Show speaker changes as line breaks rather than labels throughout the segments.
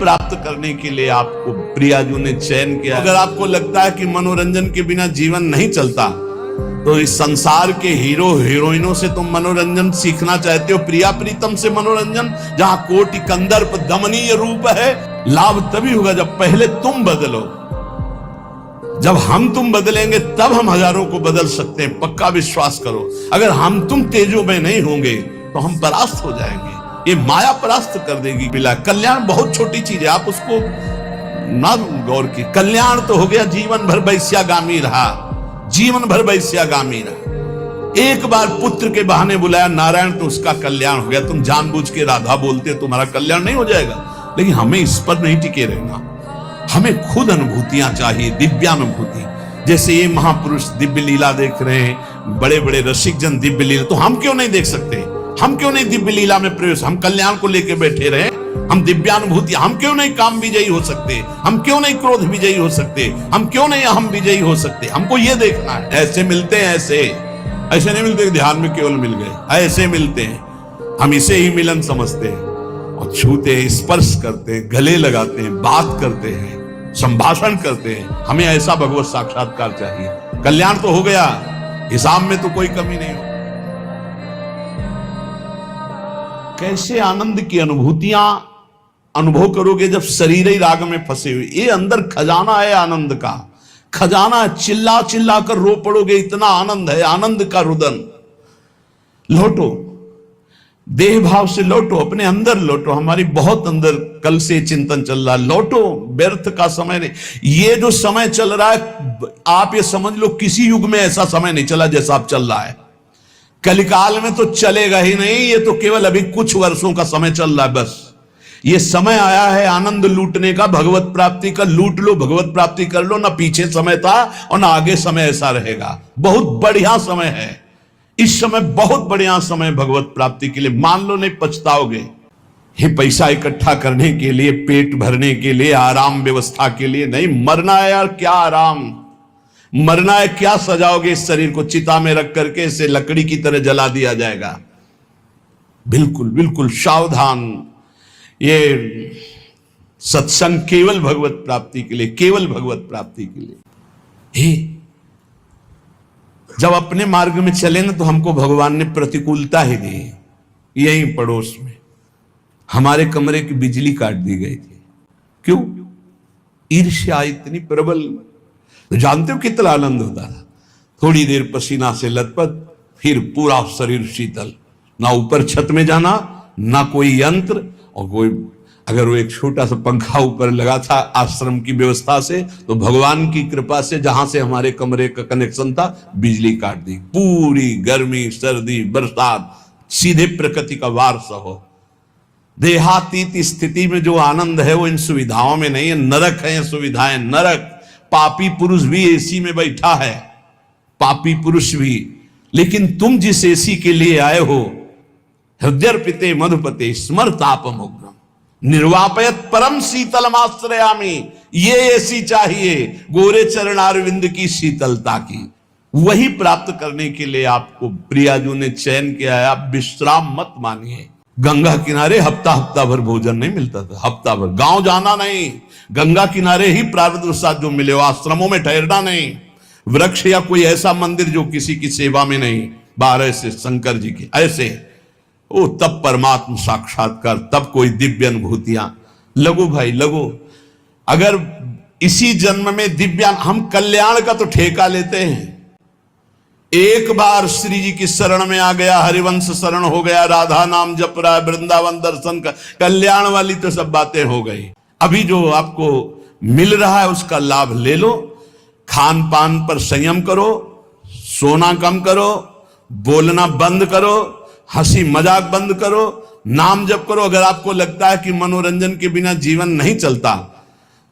प्राप्त करने के लिए आपको प्रियाजू ने चयन किया। अगर आपको लगता है कि मनोरंजन के बिना जीवन नहीं चलता, तो इस संसार के हीरो हीरोइनों से तुम मनोरंजन सीखना चाहते हो, प्रिया प्रीतम से मनोरंजन, जहां कोटि कंदर्प दमनीय रूप है। लाभ तभी होगा जब पहले तुम बदलो। जब हम तुम बदलेंगे तब हम हजारों को बदल सकते हैं, पक्का विश्वास करो। अगर हम तुम तेजो में नहीं होंगे तो हम परास्त हो जाएंगे। ये माया परास्त कर देगी। बिला कल्याण बहुत छोटी चीज है, आप उसको ना गौर की। कल्याण तो हो गया जीवन भर वैश्यागामी रहा, जीवन भर वैश्यागामी रहा। एक बार पुत्र के बहाने बुलाया नारायण तो उसका कल्याण हो गया। तुम जानबूझ के राधा बोलते तुम्हारा कल्याण नहीं हो जाएगा। लेकिन हमें इस पर नहीं टिके रहना, हमें खुद अनुभूतियां चाहिए, दिव्यानुभूति। जैसे ये महापुरुष दिव्य लीला देख रहे हैं, बड़े बड़े रसिक जन दिव्य लीला, तो हम क्यों नहीं देख सकते? हम क्यों नहीं दिव्य लीला में प्रवेश? हम कल्याण को लेकर बैठे रहे, हम दिव्यानुभूति, हम क्यों नहीं काम विजयी हो सकते? हम क्यों नहीं क्रोध विजयी हो सकते? हम क्यों नहीं अहम विजयी हो सकते? हमको ये देखना है। ऐसे मिलते हैं, ऐसे नहीं मिलते ध्यान में केवल मिल गए, ऐसे मिलते हैं। हम इसे ही मिलन समझते हैं और छूते हैं, स्पर्श करते हैं, गले लगाते हैं, बात करते हैं, संभाषण करते हैं। हमें ऐसा भगवत साक्षात्कार चाहिए। कल्याण तो हो गया, हिसाब में तो कोई कमी नहीं हो। कैसे आनंद की अनुभूतियां अनुभव करोगे जब शरीर ही राग में फंसे हुए। ये अंदर खजाना है, आनंद का खजाना। चिल्ला चिल्ला कर रो पड़ोगे, इतना आनंद है, आनंद का रुदन। लौटो, देह भाव से लौटो, अपने अंदर लौटो। हमारी बहुत अंदर कल से चिंतन चल रहा है, लौटो, व्यर्थ का समय नहीं। ये जो समय चल रहा है, आप ये समझ लो किसी युग में ऐसा समय नहीं चला जैसा आप चल रहा है। कलिकाल में तो चलेगा ही नहीं, ये तो केवल अभी कुछ वर्षों का समय चल रहा है बस। ये समय आया है आनंद लूटने का, भगवत प्राप्ति का। लूट लो, भगवत प्राप्ति कर लो। ना पीछे समय था और ना आगे समय ऐसा रहेगा। बहुत बढ़िया समय है इस समय, बहुत बढ़िया समय भगवत प्राप्ति के लिए। मान लो नहीं पछताओगे। ये पैसा इकट्ठा करने के लिए, पेट भरने के लिए, आराम व्यवस्था के लिए नहीं। मरना है यार, क्या आराम, मरना है। क्या सजाओगे इस शरीर को? चिता में रख करके इसे लकड़ी की तरह जला दिया जाएगा। बिल्कुल बिल्कुल सावधान। ये सत्संग केवल भगवत प्राप्ति के लिए, केवल भगवत प्राप्ति के लिए। हे, जब अपने मार्ग में चले ना तो हमको भगवान ने प्रतिकूलता ही दी। यहीं पड़ोस में हमारे कमरे की बिजली काट दी गई थी। क्यों? ईर्ष्या इतनी प्रबल। तो जानते हो कितना आनंद होता था? थोड़ी देर पसीना से लथपथ, फिर पूरा शरीर शीतल। ना ऊपर छत में जाना, ना कोई यंत्र, और कोई अगर वो एक छोटा सा पंखा ऊपर लगा था आश्रम की व्यवस्था से, तो भगवान की कृपा से जहां से हमारे कमरे का कनेक्शन था, बिजली काट दी। पूरी गर्मी, सर्दी, बरसात, सीधे प्रकृति का वार सहो। देहातीत स्थिति में जो आनंद है वो इन सुविधाओं में नहीं है। नरक है ये सुविधाएं, नरक। पापी पुरुष भी एसी में बैठा है, पापी पुरुष भी। लेकिन तुम जिस एसी के लिए आए हो, हृदयर्पिते मधुपते स्मरतापमुग्रम निर्वापयत परम शीतलमाश्रयामि, ये एसी चाहिए, गोरे चरणारविंद की शीतलता की। वही प्राप्त करने के लिए आपको प्रियाजू ने चयन किया है। आप विश्राम मत मानिए। गंगा किनारे हफ्ता हफ्ता भर भोजन नहीं मिलता था, हफ्ता भर। गांव जाना नहीं, गंगा किनारे ही प्रारब्ध साथ जो मिले, आश्रमों में ठहरना नहीं। वृक्ष या कोई ऐसा मंदिर जो किसी की सेवा में नहीं। 12 से शंकर जी के ऐसे, ओ तब परमात्मा साक्षात्कार, तब कोई दिव्य अनुभूतियां। लगो भाई लगो। अगर इसी जन्म में दिव्य, हम कल्याण का तो ठेका लेते हैं। एक बार श्री जी की शरण में आ गया, हरिवंश शरण हो गया, राधा नाम जप रहा है, वृंदावन दर्शन का, कल्याण वाली तो सब बातें हो गई। अभी जो आपको मिल रहा है उसका लाभ ले लो। खान पान पर संयम करो, सोना कम करो, बोलना बंद करो, हंसी मजाक बंद करो, नाम जप करो। अगर आपको लगता है कि मनोरंजन के बिना जीवन नहीं चलता,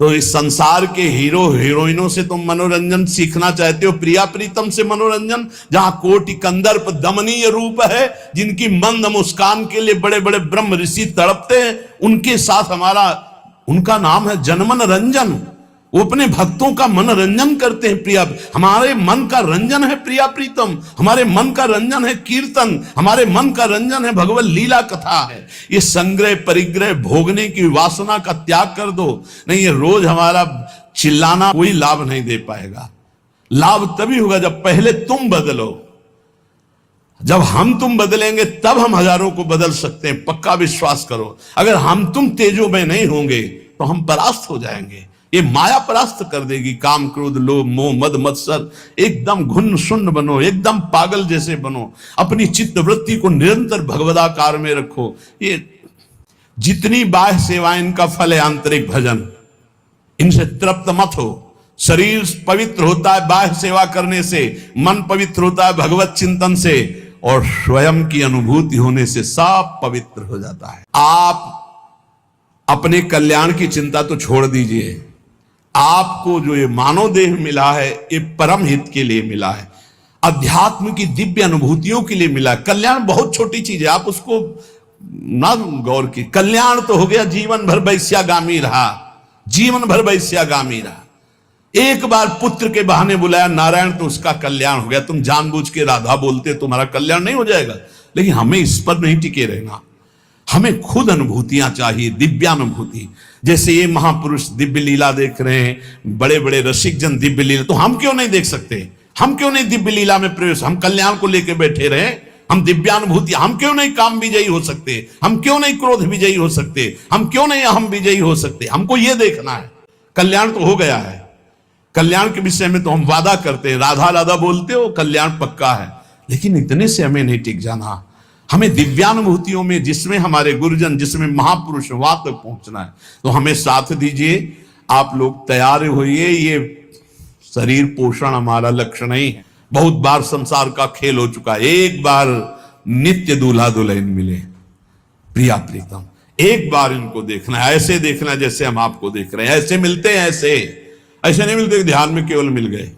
तो इस संसार के हीरो हीरोइनों से तुम मनोरंजन सीखना चाहते हो, प्रिया प्रीतम से मनोरंजन, जहां कोटि कंदर्प दमनीय रूप है, जिनकी मंद मुस्कान के लिए बड़े बड़े ब्रह्म ऋषि तड़पते हैं, उनके साथ हमारा, उनका नाम है जनमन रंजन। वो अपने भक्तों का मनोरंजन करते हैं। प्रिया, हमारे मन का रंजन है प्रिया प्रीतम, हमारे मन का रंजन है कीर्तन, हमारे मन का रंजन है भगवत लीला कथा है। ये संग्रह परिग्रह भोगने की वासना का त्याग कर दो। नहीं, ये रोज हमारा चिल्लाना कोई लाभ नहीं दे पाएगा। लाभ तभी होगा जब पहले तुम बदलो। जब हम तुम बदलेंगे तब हम हजारों को बदल सकते हैं, पक्का विश्वास करो। अगर हम तुम तेजो में नहीं होंगे तो हम परास्त हो जाएंगे। ये माया परास्त कर देगी। काम क्रोध लोभ मोह मद मत्सर, एकदम घुन्न शून्य बनो, एकदम पागल जैसे बनो। अपनी चित्त वृत्ति को निरंतर भगवदाकार में रखो। ये जितनी बाह्य सेवाएं, इनका फल है आंतरिक भजन। इनसे तृप्त मत हो। शरीर पवित्र होता है बाह्य सेवा करने से, मन पवित्र होता है भगवत चिंतन से, और स्वयं की अनुभूति होने से सब पवित्र हो जाता है। आप अपने कल्याण की चिंता तो छोड़ दीजिए। आपको जो ये मानव देह मिला है, ये परम हित के लिए मिला है, अध्यात्म की दिव्य अनुभूतियों के लिए मिला है। कल्याण बहुत छोटी चीज है, आप उसको ना गौर की। कल्याण तो हो गया जीवन भर वैश्यागामी रहा, जीवन भर वैश्यागामी रहा। एक बार पुत्र के बहाने बुलाया नारायण तो उसका कल्याण हो गया। तुम जानबूझ के राधा बोलते तुम्हारा कल्याण नहीं हो जाएगा। लेकिन हमें इस पर नहीं टिके रहना, हमें खुद अनुभूतियां चाहिए, दिव्यानुभूति। जैसे ये महापुरुष दिव्य लीला देख रहे हैं, बड़े बड़े रसिक जन दिव्य लीला, तो हम क्यों नहीं देख सकते? हम क्यों नहीं दिव्य लीला में प्रवेश? हम कल्याण को लेकर बैठे रहे, हम दिव्यानुभूति, हम क्यों नहीं काम विजयी हो सकते? हम क्यों नहीं क्रोध विजयी हो सकते? हम क्यों नहीं अहम विजयी हो सकते? हमको ये देखना है। कल्याण तो हो गया है, कल्याण के विषय में तो हम वादा करते हैं, राधा राधा बोलते हो, कल्याण पक्का है। लेकिन इतने से हमें नहीं टिक जाना। हमें दिव्यानुभूतियों में, जिसमें हमारे गुरुजन, जिसमें महापुरुष, वहां तक पहुंचना है। तो हमें साथ दीजिए, आप लोग तैयार होइए। ये शरीर पोषण हमारा लक्ष्य नहीं है। बहुत बार संसार का खेल हो चुका है। एक बार नित्य दूल्हा दुल्हन मिले प्रिया प्रीतम, एक बार इनको देखना है, ऐसे देखना जैसे हम आपको देख रहे हैं। ऐसे मिलते हैं, ऐसे नहीं मिलते ध्यान में केवल मिल गए।